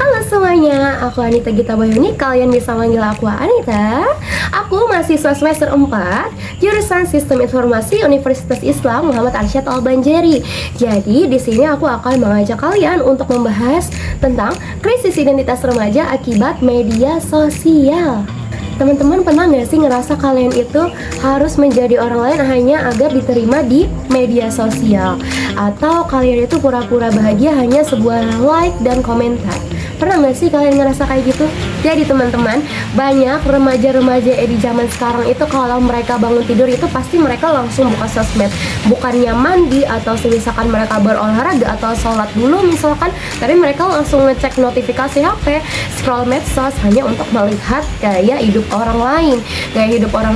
Halo semuanya, aku Anita Gita Bayuni. Kalian bisa manggil aku Anita. Aku mahasiswa semester 4 jurusan Sistem Informasi Universitas Islam Muhammad Arsyad Al-Banjari. Jadi di sini aku akan mengajak kalian untuk membahas tentang krisis identitas remaja akibat media sosial. Teman-teman pernah nggak sih ngerasa kalian itu harus menjadi orang lain hanya agar diterima di media sosial? Atau kalian itu pura-pura bahagia hanya sebuah like dan komentar? Pernah nggak sih kalian ngerasa kayak gitu? Jadi teman-teman, banyak remaja-remaja di zaman sekarang itu kalau mereka bangun tidur itu pasti mereka langsung buka sosmed. Bukannya mandi atau misalkan mereka berolahraga atau sholat dulu misalkan, tapi mereka langsung ngecek notifikasi HP, scroll medsos hanya untuk melihat gaya hidup orang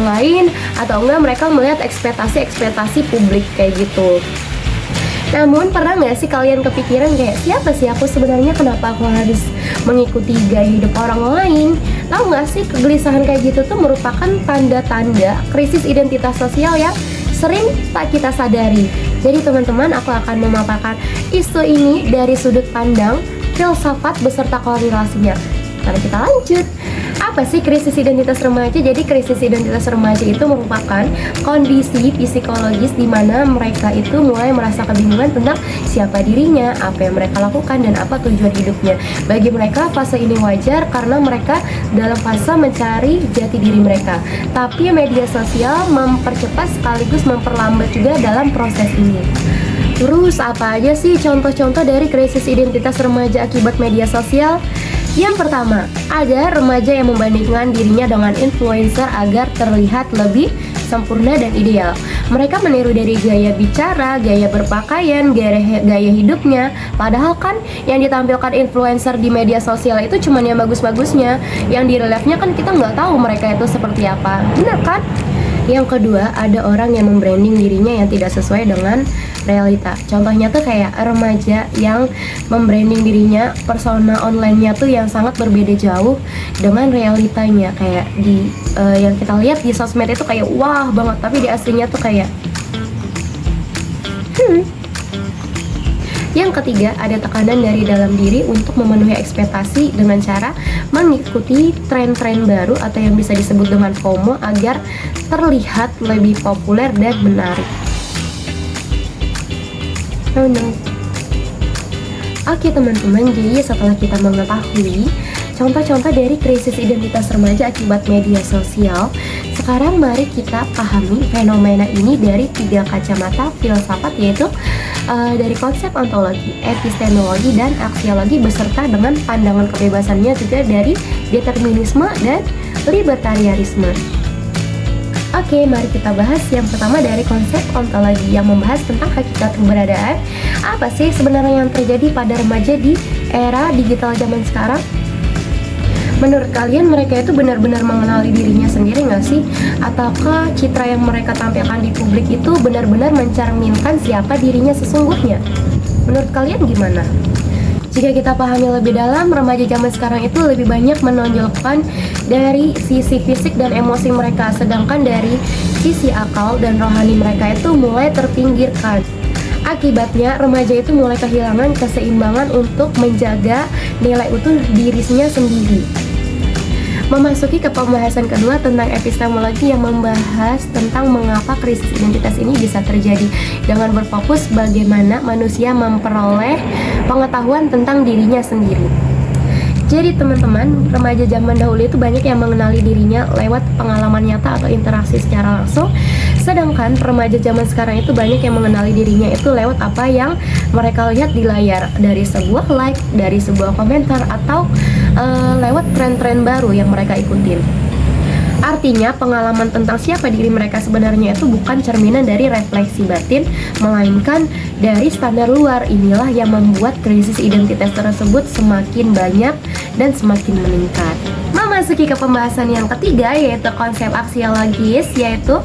lain, atau enggak mereka melihat ekspektasi publik kayak gitu. Namun pernah nggak sih kalian kepikiran kayak siapa sih aku sebenarnya, kenapa aku harus mengikuti gaya hidup orang lain? Tahu nggak sih kegelisahan kayak gitu tuh merupakan tanda-tanda krisis identitas sosial yang sering tak kita sadari. Jadi teman-teman, aku akan memaparkan isu ini dari sudut pandang filsafat beserta korelasinya. Mari kita lanjut. Apa sih krisis identitas remaja? Jadi krisis identitas remaja itu merupakan kondisi psikologis di mana mereka itu mulai merasa kebingungan tentang siapa dirinya, apa yang mereka lakukan, dan apa tujuan hidupnya. Bagi mereka fase ini wajar karena mereka dalam fase mencari jati diri mereka. Tapi media sosial mempercepat sekaligus memperlambat juga dalam proses ini. Terus apa aja sih contoh-contoh dari krisis identitas remaja akibat media sosial? Yang pertama, ada remaja yang membandingkan dirinya dengan influencer agar terlihat lebih sempurna dan ideal. Mereka meniru dari gaya bicara, gaya berpakaian, gaya hidupnya. Padahal kan yang ditampilkan influencer di media sosial itu cuma yang bagus-bagusnya. Yang di reliefnya kan kita nggak tahu mereka itu seperti apa. Benar kan? Yang kedua, ada orang yang membranding dirinya yang tidak sesuai dengan realita. Contohnya tuh kayak remaja yang membranding dirinya, persona online-nya tuh yang sangat berbeda jauh dengan realitanya. Kayak di yang kita lihat di sosmed itu kayak wah banget, tapi di aslinya tuh kayak Yang ketiga, ada tekanan dari dalam diri untuk memenuhi ekspektasi dengan cara mengikuti tren-tren baru atau yang bisa disebut dengan FOMO agar terlihat lebih populer dan menarik. Oke teman-teman, jadi setelah kita mengetahui contoh-contoh dari krisis identitas remaja akibat media sosial, sekarang mari kita pahami fenomena ini dari 3 kacamata filsafat, yaitu dari konsep ontologi, epistemologi, dan aksiologi, beserta dengan pandangan kebebasannya juga dari determinisme dan libertarianisme. Oke, mari kita bahas yang pertama dari konsep ontologi yang membahas tentang hakikat keberadaan. Apa sih sebenarnya yang terjadi pada remaja di era digital zaman sekarang? Menurut kalian mereka itu benar-benar mengenali dirinya sendiri nggak sih? Ataukah citra yang mereka tampilkan di publik itu benar-benar mencerminkan siapa dirinya sesungguhnya? Menurut kalian gimana? Jika kita pahami lebih dalam, remaja zaman sekarang itu lebih banyak menonjolkan dari sisi fisik dan emosi mereka, sedangkan dari sisi akal dan rohani mereka itu mulai terpinggirkan. Akibatnya, remaja itu mulai kehilangan keseimbangan untuk menjaga nilai utuh dirinya sendiri. Memasuki ke pembahasan kedua tentang epistemologi yang membahas tentang mengapa krisis identitas ini bisa terjadi dengan berfokus bagaimana manusia memperoleh pengetahuan tentang dirinya sendiri. Jadi teman-teman, remaja zaman dahulu itu banyak yang mengenali dirinya lewat pengalaman nyata atau interaksi secara langsung. Sedangkan remaja zaman sekarang itu banyak yang mengenali dirinya itu lewat apa yang mereka lihat di layar, dari sebuah like, dari sebuah komentar, atau lewat tren-tren baru yang mereka ikutin. Artinya pengalaman tentang siapa diri mereka sebenarnya itu bukan cerminan dari refleksi batin, melainkan dari standar luar. Inilah yang membuat krisis identitas tersebut semakin banyak dan semakin meningkat. Memasuki ke pembahasan yang ketiga, yaitu konsep aksiologis, yaitu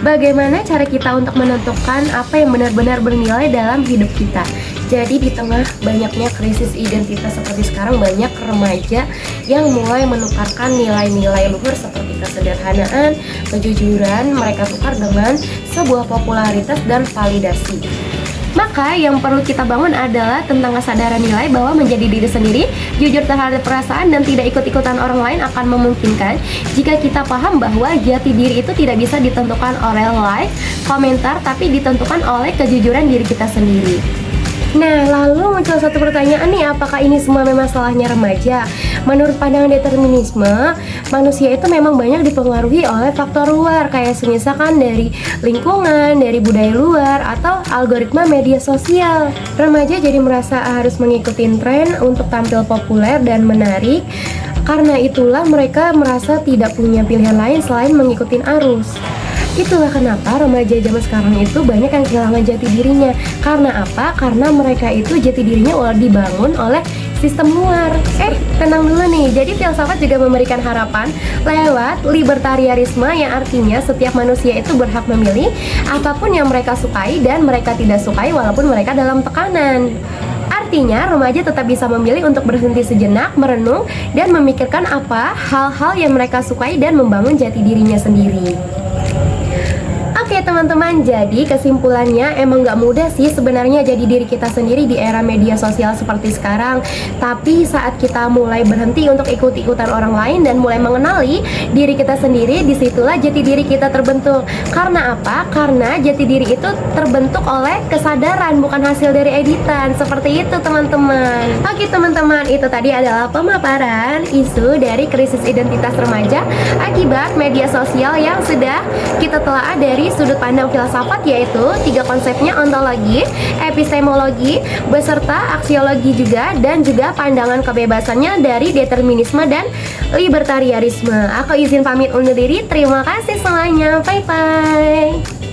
bagaimana cara kita untuk menentukan apa yang benar-benar bernilai dalam hidup kita. Jadi di tengah banyaknya krisis identitas seperti sekarang, banyak remaja yang mulai menukarkan nilai-nilai luhur seperti kesederhanaan, kejujuran, mereka tukar dengan sebuah popularitas dan validasi. Maka yang perlu kita bangun adalah tentang kesadaran nilai bahwa menjadi diri sendiri, jujur terhadap perasaan dan tidak ikut-ikutan orang lain akan memungkinkan jika kita paham bahwa jati diri itu tidak bisa ditentukan oleh like, komentar, tapi ditentukan oleh kejujuran diri kita sendiri. Nah, lalu muncul satu pertanyaan nih, apakah ini semua memang salahnya remaja? Menurut pandangan determinisme, manusia itu memang banyak dipengaruhi oleh faktor luar, kayak misalkan dari lingkungan, dari budaya luar, atau algoritma media sosial. Remaja jadi merasa harus mengikuti tren untuk tampil populer dan menarik. Karena itulah mereka merasa tidak punya pilihan lain selain mengikuti arus. Itulah kenapa remaja zaman sekarang itu banyak yang kehilangan jati dirinya. Karena apa? Karena mereka itu jati dirinya udah dibangun oleh sistem luar. Tenang dulu nih. Jadi filsafat juga memberikan harapan lewat libertarianisme, yang artinya setiap manusia itu berhak memilih apapun yang mereka sukai dan mereka tidak sukai walaupun mereka dalam tekanan. Artinya, remaja tetap bisa memilih untuk berhenti sejenak, merenung, dan memikirkan apa hal-hal yang mereka sukai dan membangun jati dirinya sendiri. Oke teman-teman, jadi kesimpulannya emang gak mudah sih sebenarnya jadi diri kita sendiri di era media sosial seperti sekarang. Tapi saat kita mulai berhenti untuk ikut-ikutan orang lain dan mulai mengenali diri kita sendiri, disitulah jati diri kita terbentuk. Karena apa? Karena jati diri itu terbentuk oleh kesadaran, bukan hasil dari editan. Seperti itu teman-teman. Oke teman-teman, itu tadi adalah pemaparan isu dari krisis identitas remaja akibat media sosial yang sudah kita telaah dari sudut pandang filsafat, yaitu 3 konsepnya: ontologi, epistemologi, beserta aksiologi juga, dan juga pandangan kebebasannya dari determinisme dan libertarianisme. Aku izin pamit undur diri, terima kasih semuanya, bye bye.